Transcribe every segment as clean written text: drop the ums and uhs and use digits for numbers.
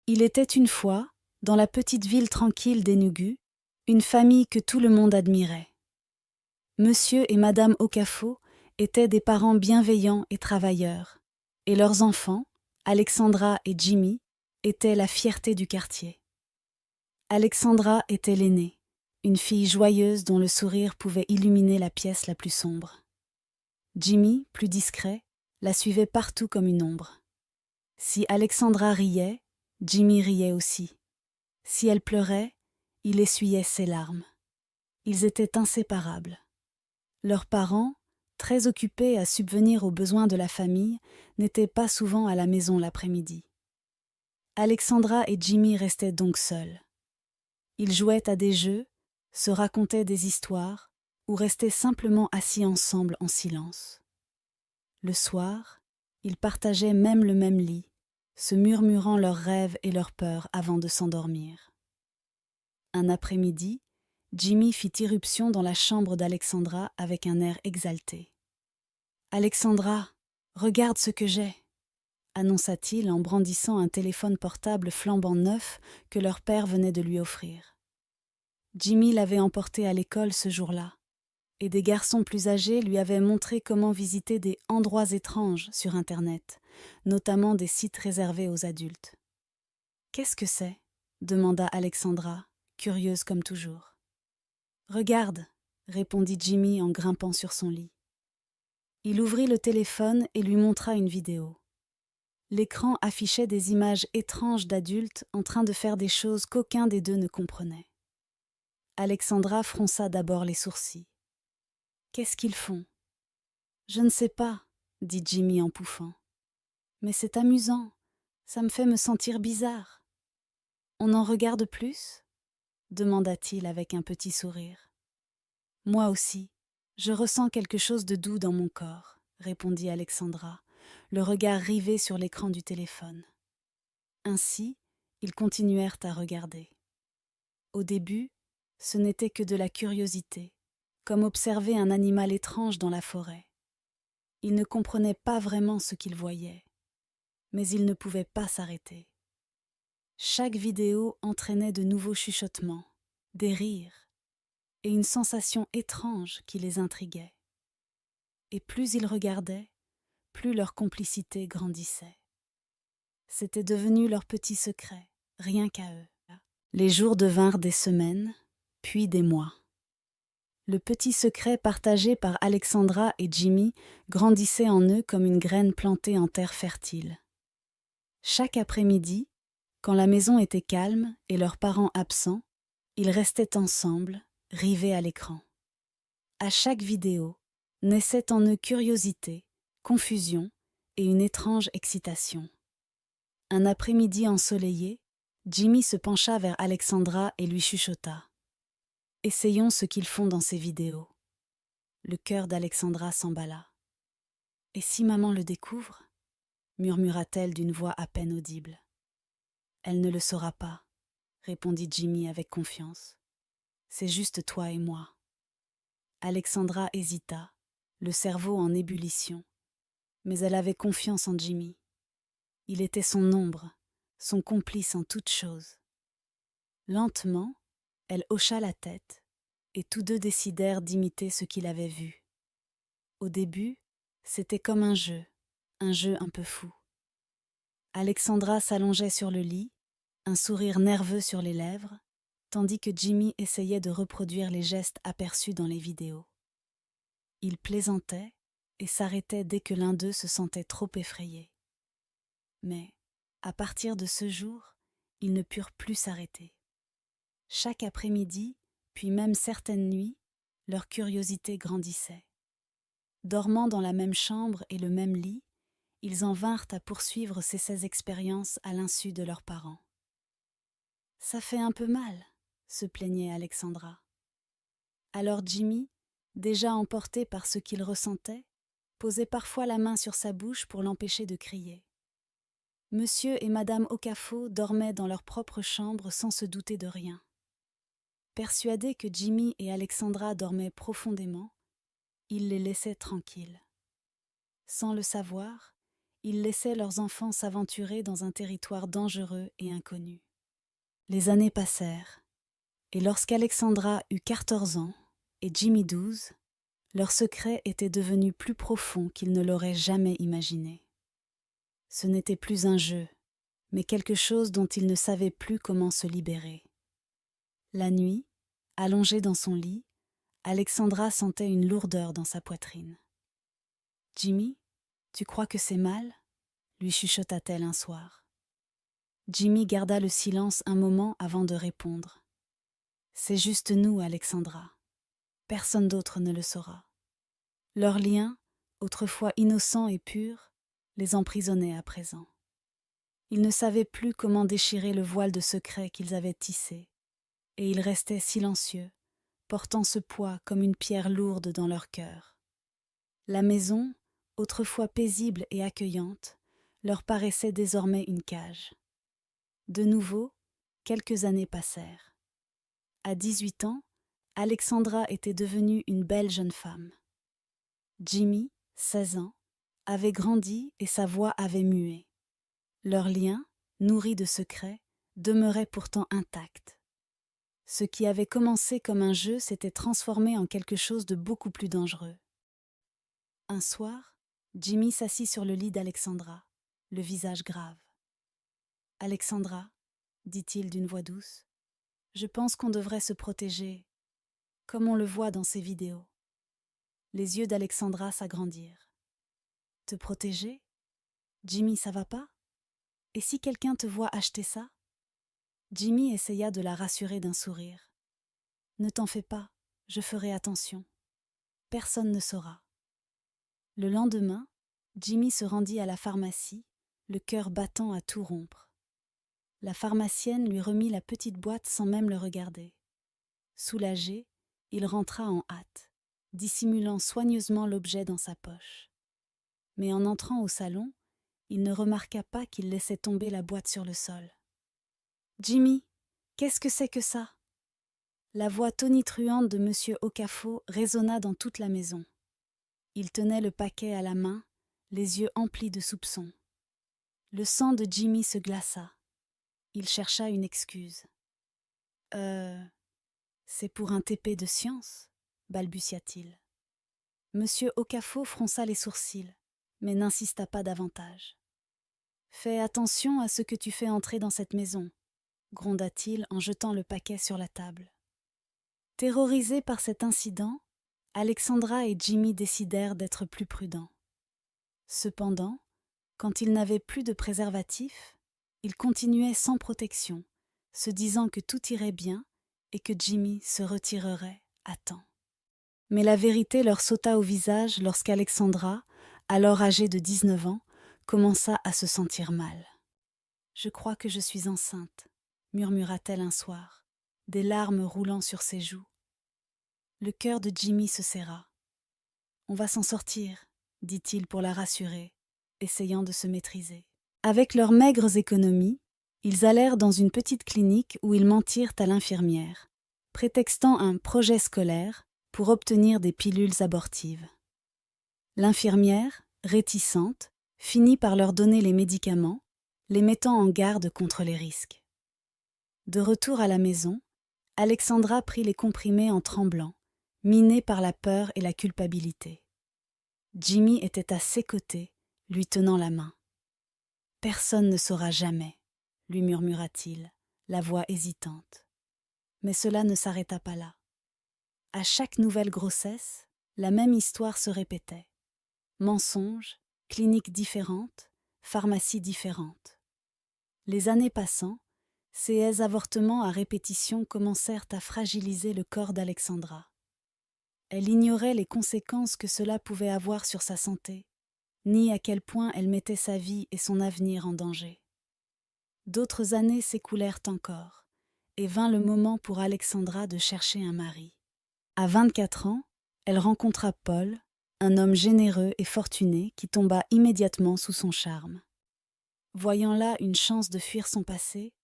Il était une fois, dans la petite ville tranquille d'Enugu, une famille que tout le monde admirait. Monsieur et Madame Okafo étaient des parents bienveillants et travailleurs, et leurs enfants, Alexandra et Jimmy, étaient la fierté du quartier. Alexandra était l'aînée, une fille joyeuse dont le sourire pouvait illuminer la pièce la plus sombre. Jimmy, plus discret, la suivait partout comme une ombre. Si Alexandra riait, Jimmy riait aussi. Si elle pleurait, il essuyait ses larmes. Ils étaient inséparables. Leurs parents, très occupés à subvenir aux besoins de la famille, n'étaient pas souvent à la maison l'après-midi. Alexandra et Jimmy restaient donc seuls. Ils jouaient à des jeux, se racontaient des histoires ou restaient simplement assis ensemble en silence. Le soir, ils partageaient même le même lit, se murmurant leurs rêves et leurs peurs avant de s'endormir. Un après-midi, Jimmy fit irruption dans la chambre d'Alexandra avec un air exalté. « Alexandra, regarde ce que j'ai !» annonça-t-il en brandissant un téléphone portable flambant neuf que leur père venait de lui offrir. Jimmy l'avait emporté à l'école ce jour-là, et des garçons plus âgés lui avaient montré comment visiter des endroits étranges sur Internet, notamment des sites réservés aux adultes. « Qu'est-ce que c'est ?» demanda Alexandra, curieuse comme toujours. « Regarde !» répondit Jimmy en grimpant sur son lit. Il ouvrit le téléphone et lui montra une vidéo. L'écran affichait des images étranges d'adultes en train de faire des choses qu'aucun des deux ne comprenait. Alexandra fronça d'abord les sourcils. « Qu'est-ce qu'ils font ?»« Je ne sais pas, » dit Jimmy en pouffant. « Mais c'est amusant, ça me fait me sentir bizarre. »« On en regarde plus ?» demanda-t-il avec un petit sourire. « Moi aussi, je ressens quelque chose de doux dans mon corps, » répondit Alexandra, le regard rivé sur l'écran du téléphone. Ainsi, ils continuèrent à regarder. Au début, ce n'était que de la curiosité, comme observer un animal étrange dans la forêt. Ils ne comprenaient pas vraiment ce qu'ils voyaient, mais ils ne pouvaient pas s'arrêter. Chaque vidéo entraînait de nouveaux chuchotements, des rires, et une sensation étrange qui les intriguait. Et plus ils regardaient, plus leur complicité grandissait. C'était devenu leur petit secret, rien qu'à eux. Les jours devinrent des semaines, puis des mois. Le petit secret partagé par Alexandra et Jimmy grandissait en eux comme une graine plantée en terre fertile. Chaque après-midi, quand la maison était calme et leurs parents absents, ils restaient ensemble, rivés à l'écran. À chaque vidéo, naissait en eux curiosité, confusion et une étrange excitation. Un après-midi ensoleillé, Jimmy se pencha vers Alexandra et lui chuchota. « Essayons ce qu'ils font dans ces vidéos. » Le cœur d'Alexandra s'emballa. « Et si maman le découvre ?» murmura-t-elle d'une voix à peine audible. « Elle ne le saura pas, » répondit Jimmy avec confiance. « C'est juste toi et moi. » Alexandra hésita, le cerveau en ébullition, mais elle avait confiance en Jimmy. Il était son ombre, son complice en toutes choses. Lentement, elle hocha la tête, et tous deux décidèrent d'imiter ce qu'il avait vu. Au début, c'était comme un jeu un peu fou. Alexandra s'allongeait sur le lit, un sourire nerveux sur les lèvres, tandis que Jimmy essayait de reproduire les gestes aperçus dans les vidéos. Il plaisantait et s'arrêtait dès que l'un d'eux se sentait trop effrayé. Mais, à partir de ce jour, ils ne purent plus s'arrêter. Chaque après-midi, puis même certaines nuits, leur curiosité grandissait. Dormant dans la même chambre et le même lit, ils en vinrent à poursuivre ces expériences à l'insu de leurs parents. « Ça fait un peu mal », se plaignait Alexandra. Alors Jimmy, déjà emporté par ce qu'il ressentait, posait parfois la main sur sa bouche pour l'empêcher de crier. Monsieur et Madame Okafo dormaient dans leur propre chambre sans se douter de rien. Persuadés que Jimmy et Alexandra dormaient profondément, ils les laissaient tranquilles. Sans le savoir, Ils laissaient leurs enfants s'aventurer dans un territoire dangereux et inconnu. Les années passèrent, et lorsqu'Alexandra eut 14 ans et Jimmy 12, leur secret était devenu plus profond qu'ils ne l'auraient jamais imaginé. Ce n'était plus un jeu, mais quelque chose dont ils ne savaient plus comment se libérer. La nuit, allongée dans son lit, Alexandra sentait une lourdeur dans sa poitrine. « Jimmy, tu crois que c'est mal ?» lui chuchota-t-elle un soir. Jimmy garda le silence un moment avant de répondre. « C'est juste nous, Alexandra. Personne d'autre ne le saura. » Leur lien, autrefois innocent et pur, les emprisonnait à présent. Ils ne savaient plus comment déchirer le voile de secret qu'ils avaient tissé, et ils restaient silencieux, portant ce poids comme une pierre lourde dans leur cœur. La maison, autrefois paisible et accueillante, leur paraissait désormais une cage. De nouveau, quelques années passèrent. À 18 ans, Alexandra était devenue une belle jeune femme. Jimmy, 16 ans, avait grandi et sa voix avait mué. Leur lien, nourri de secrets, demeurait pourtant intact. Ce qui avait commencé comme un jeu s'était transformé en quelque chose de beaucoup plus dangereux. Un soir, Jimmy s'assit sur le lit d'Alexandra, le visage grave. « Alexandra, dit-il d'une voix douce, je pense qu'on devrait se protéger, comme on le voit dans ces vidéos. » Les yeux d'Alexandra s'agrandirent. « Te protéger ? Jimmy, ça va pas ? Et si quelqu'un te voit acheter ça ?» Jimmy essaya de la rassurer d'un sourire. « Ne t'en fais pas, je ferai attention. Personne ne saura. » Le lendemain, Jimmy se rendit à la pharmacie, le cœur battant à tout rompre. La pharmacienne lui remit la petite boîte sans même le regarder. Soulagé, il rentra en hâte, dissimulant soigneusement l'objet dans sa poche. Mais en entrant au salon, il ne remarqua pas qu'il laissait tomber la boîte sur le sol. « Jimmy, qu'est-ce que c'est que ça ?» La voix tonitruante de M. Okafo résonna dans toute la maison. Il tenait le paquet à la main, les yeux emplis de soupçons. Le sang de Jimmy se glaça. Il chercha une excuse. « C'est pour un TP de science ?» balbutia-t-il. M. Okafo fronça les sourcils, mais n'insista pas davantage. « Fais attention à ce que tu fais entrer dans cette maison » gronda-t-il en jetant le paquet sur la table. Terrorisés par cet incident, Alexandra et Jimmy décidèrent d'être plus prudents. Cependant, quand ils n'avaient plus de préservatif, ils continuaient sans protection, se disant que tout irait bien et que Jimmy se retirerait à temps. Mais la vérité leur sauta au visage lorsqu'Alexandra, alors âgée de 19 ans, commença à se sentir mal. « Je crois que je suis enceinte », murmura-t-elle un soir, des larmes roulant sur ses joues. Le cœur de Jimmy se serra. « On va s'en sortir », dit-il pour la rassurer, essayant de se maîtriser. Avec leurs maigres économies, ils allèrent dans une petite clinique où ils mentirent à l'infirmière, prétextant un projet scolaire pour obtenir des pilules abortives. L'infirmière, réticente, finit par leur donner les médicaments, les mettant en garde contre les risques. De retour à la maison, Alexandra prit les comprimés en tremblant, minée par la peur et la culpabilité. Jimmy était à ses côtés, lui tenant la main. « Personne ne saura jamais », lui murmura-t-il, la voix hésitante. Mais cela ne s'arrêta pas là. À chaque nouvelle grossesse, la même histoire se répétait. Mensonges, cliniques différentes, pharmacies différentes. Les années passant, ces avortements à répétition commencèrent à fragiliser le corps d'Alexandra. Elle ignorait les conséquences que cela pouvait avoir sur sa santé, ni à quel point elle mettait sa vie et son avenir en danger. D'autres années s'écoulèrent encore, et vint le moment pour Alexandra de chercher un mari. À 24 ans, elle rencontra Paul, un homme généreux et fortuné qui tomba immédiatement sous son charme. Voyant là une chance de fuir son passé,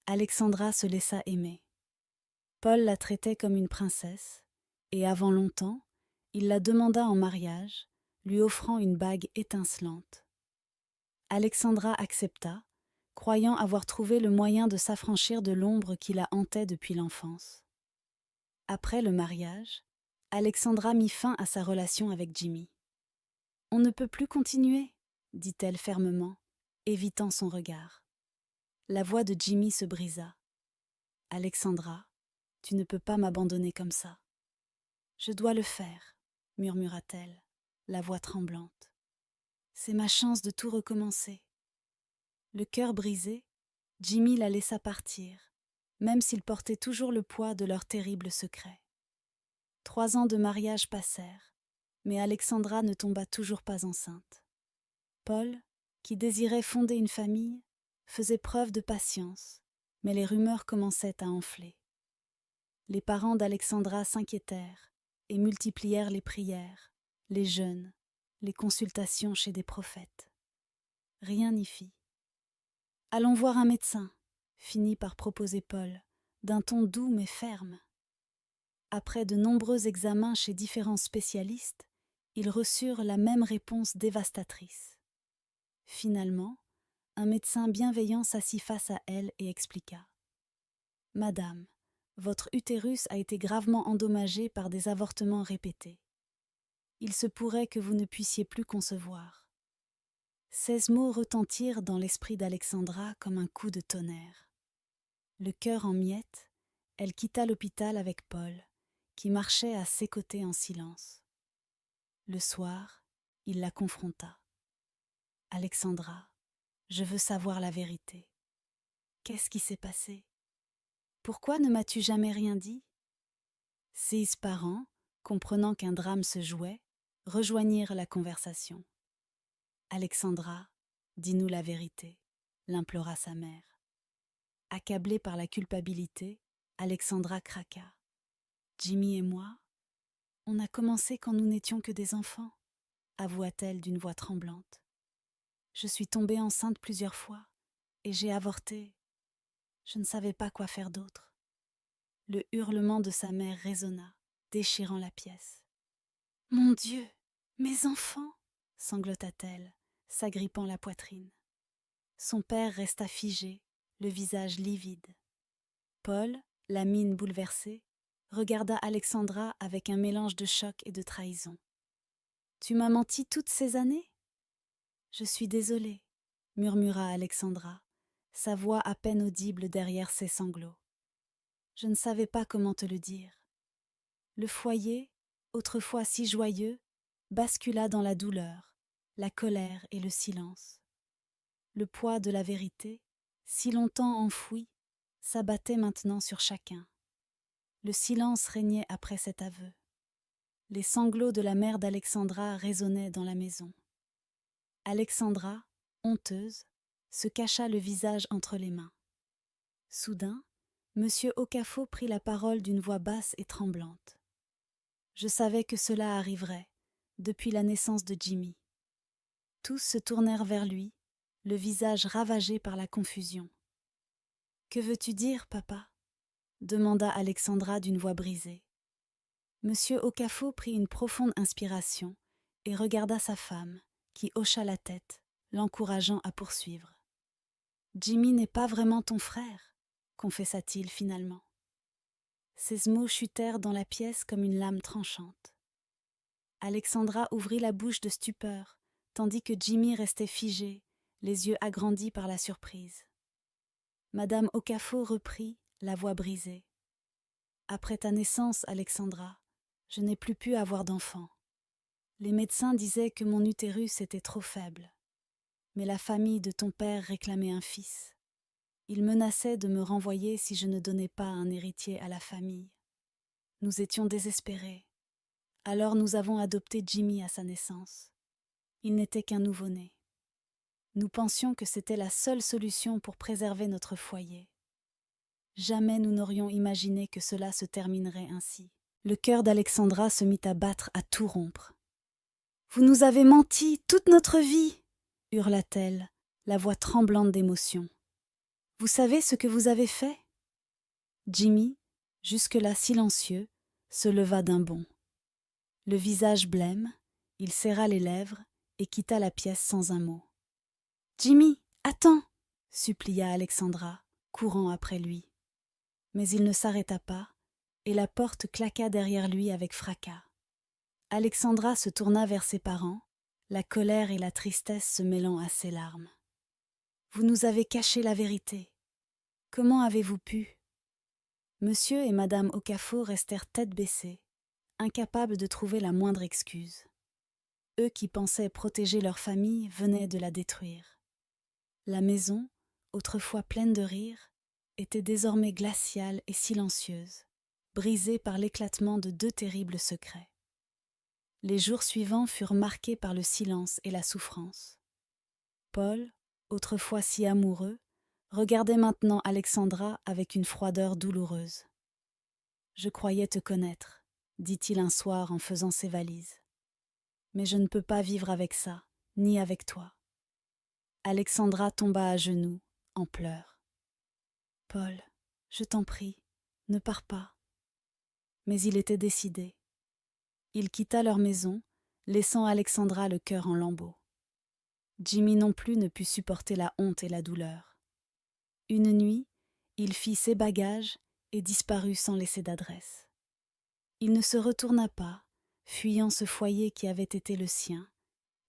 Alexandra se laissa aimer. Paul la traitait comme une princesse, et avant longtemps, il la demanda en mariage, lui offrant une bague étincelante. Alexandra accepta, croyant avoir trouvé le moyen de s'affranchir de l'ombre qui la hantait depuis l'enfance. Après le mariage, Alexandra mit fin à sa relation avec Jimmy. « On ne peut plus continuer », dit-elle fermement, évitant son regard. La voix de Jimmy se brisa. « Alexandra, tu ne peux pas m'abandonner comme ça. »« Je dois le faire, » murmura-t-elle, la voix tremblante. « C'est ma chance de tout recommencer. » Le cœur brisé, Jimmy la laissa partir, même s'il portait toujours le poids de leur terrible secret. 3 ans de mariage passèrent, mais Alexandra ne tomba toujours pas enceinte. Paul, qui désirait fonder une famille, faisait preuve de patience, mais les rumeurs commençaient à enfler. Les parents d'Alexandra s'inquiétèrent et multiplièrent les prières, les jeûnes, les consultations chez des prophètes. Rien n'y fit. « Allons voir un médecin », finit par proposer Paul, d'un ton doux mais ferme. Après de nombreux examens chez différents spécialistes, ils reçurent la même réponse dévastatrice. Finalement, un médecin bienveillant s'assit face à elle et expliqua. « Madame, votre utérus a été gravement endommagé par des avortements répétés. Il se pourrait que vous ne puissiez plus concevoir. » 16 mots retentirent dans l'esprit d'Alexandra comme un coup de tonnerre. Le cœur en miettes, elle quitta l'hôpital avec Paul, qui marchait à ses côtés en silence. Le soir, il la confronta. « Alexandra, je veux savoir la vérité. Qu'est-ce qui s'est passé? Pourquoi ne m'as-tu jamais rien dit ?» 6 parents, comprenant qu'un drame se jouait, rejoignirent la conversation. « Alexandra, dis-nous la vérité », l'implora sa mère. Accablée par la culpabilité, Alexandra craqua. « Jimmy et moi, on a commencé quand nous n'étions que des enfants, » avoua-t-elle d'une voix tremblante. « Je suis tombée enceinte plusieurs fois et j'ai avorté. Je ne savais pas quoi faire d'autre. » Le hurlement de sa mère résonna, déchirant la pièce. « Mon Dieu, mes enfants !» sanglota-t-elle, s'agrippant la poitrine. Son père resta figé, le visage livide. Paul, la mine bouleversée, regarda Alexandra avec un mélange de choc et de trahison. « Tu m'as menti toutes ces années ?»« Je suis désolée, » murmura Alexandra, sa voix à peine audible derrière ses sanglots. « Je ne savais pas comment te le dire. » Le foyer, autrefois si joyeux, bascula dans la douleur, la colère et le silence. Le poids de la vérité, si longtemps enfoui, s'abattait maintenant sur chacun. Le silence régnait après cet aveu. Les sanglots de la mère d'Alexandra résonnaient dans la maison. Alexandra, honteuse, se cacha le visage entre les mains. Soudain, Monsieur Okafo prit la parole d'une voix basse et tremblante. « Je savais que cela arriverait, depuis la naissance de Jimmy. » Tous se tournèrent vers lui, le visage ravagé par la confusion. « Que veux-tu dire, papa ?» demanda Alexandra d'une voix brisée. Monsieur Okafo prit une profonde inspiration et regarda sa femme, qui hocha la tête, l'encourageant à poursuivre. « Jimmy n'est pas vraiment ton frère, » confessa-t-il finalement. Ces mots chutèrent dans la pièce comme une lame tranchante. Alexandra ouvrit la bouche de stupeur, tandis que Jimmy restait figé, les yeux agrandis par la surprise. Madame Okafo reprit, la voix brisée. « Après ta naissance, Alexandra, je n'ai plus pu avoir d'enfant. Les médecins disaient que mon utérus était trop faible. Mais la famille de ton père réclamait un fils. Il menaçait de me renvoyer si je ne donnais pas un héritier à la famille. Nous étions désespérés. Alors nous avons adopté Jimmy à sa naissance. Il n'était qu'un nouveau-né. Nous pensions que c'était la seule solution pour préserver notre foyer. Jamais nous n'aurions imaginé que cela se terminerait ainsi. » Le cœur d'Alexandra se mit à battre à tout rompre. « Vous nous avez menti toute notre vie !» hurla-t-elle, la voix tremblante d'émotion. « Vous savez ce que vous avez fait ?» Jimmy, jusque-là silencieux, se leva d'un bond. Le visage blême, il serra les lèvres et quitta la pièce sans un mot. Jimmy, attends, supplia Alexandra, courant après lui. Mais il ne s'arrêta pas, et la porte claqua derrière lui avec fracas. Alexandra se tourna vers ses parents, la colère et la tristesse se mêlant à ses larmes. Vous nous avez caché la vérité. Comment avez-vous pu? Monsieur et madame Okafor restèrent tête baissée, incapables de trouver la moindre excuse. Eux qui pensaient protéger leur famille venaient de la détruire. La maison, autrefois pleine de rires, était désormais glaciale et silencieuse, brisée par l'éclatement de deux terribles secrets. Les jours suivants furent marqués par le silence et la souffrance. Paul, autrefois si amoureux, regardait maintenant Alexandra avec une froideur douloureuse. « Je croyais te connaître, » dit-il un soir en faisant ses valises. « Mais je ne peux pas vivre avec ça, ni avec toi. » Alexandra tomba à genoux, en pleurs. « Paul, je t'en prie, ne pars pas. » Mais il était décidé. Il quitta leur maison, laissant Alexandra le cœur en lambeaux. Jimmy non plus ne put supporter la honte et la douleur. Une nuit, il fit ses bagages et disparut sans laisser d'adresse. Il ne se retourna pas, fuyant ce foyer qui avait été le sien,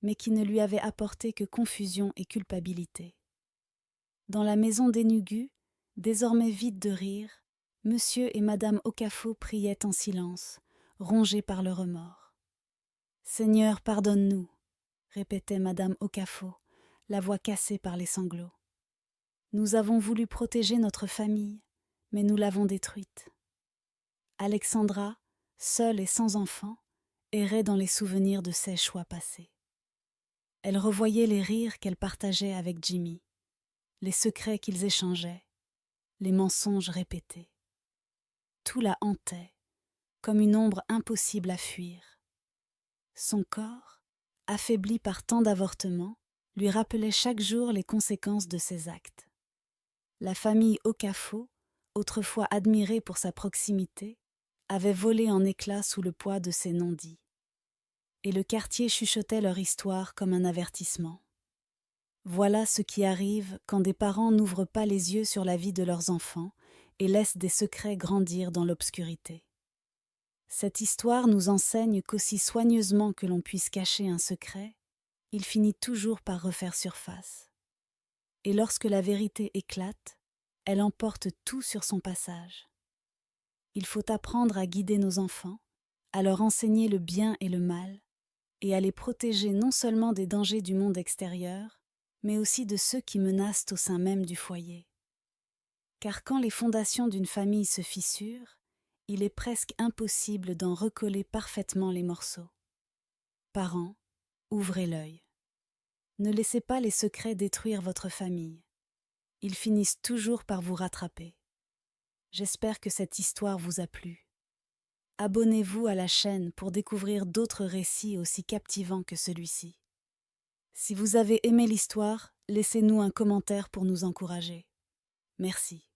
mais qui ne lui avait apporté que confusion et culpabilité. Dans la maison d'Enugu, désormais vide de rire, monsieur et madame Okafor priaient en silence, rongés par le remords. « Seigneur, pardonne-nous » répétait madame Okafor, la voix cassée par les sanglots. « Nous avons voulu protéger notre famille, mais nous l'avons détruite. » Alexandra, seule et sans enfant, errait dans les souvenirs de ses choix passés. Elle revoyait les rires qu'elle partageait avec Jimmy, les secrets qu'ils échangeaient, les mensonges répétés. Tout la hantait, comme une ombre impossible à fuir. Son corps, affaibli par tant d'avortements, lui rappelait chaque jour les conséquences de ses actes. La famille Okafor, autrefois admirée pour sa proximité, avait volé en éclats sous le poids de ses non-dits. Et le quartier chuchotait leur histoire comme un avertissement. Voilà ce qui arrive quand des parents n'ouvrent pas les yeux sur la vie de leurs enfants et laissent des secrets grandir dans l'obscurité. Cette histoire nous enseigne qu'aussi soigneusement que l'on puisse cacher un secret, il finit toujours par refaire surface. Et lorsque la vérité éclate, elle emporte tout sur son passage. Il faut apprendre à guider nos enfants, à leur enseigner le bien et le mal, et à les protéger non seulement des dangers du monde extérieur, mais aussi de ceux qui menacent au sein même du foyer. Car quand les fondations d'une famille se fissurent, il est presque impossible d'en recoller parfaitement les morceaux. Parents, ouvrez l'œil. Ne laissez pas les secrets détruire votre famille. Ils finissent toujours par vous rattraper. J'espère que cette histoire vous a plu. Abonnez-vous à la chaîne pour découvrir d'autres récits aussi captivants que celui-ci. Si vous avez aimé l'histoire, laissez-nous un commentaire pour nous encourager. Merci.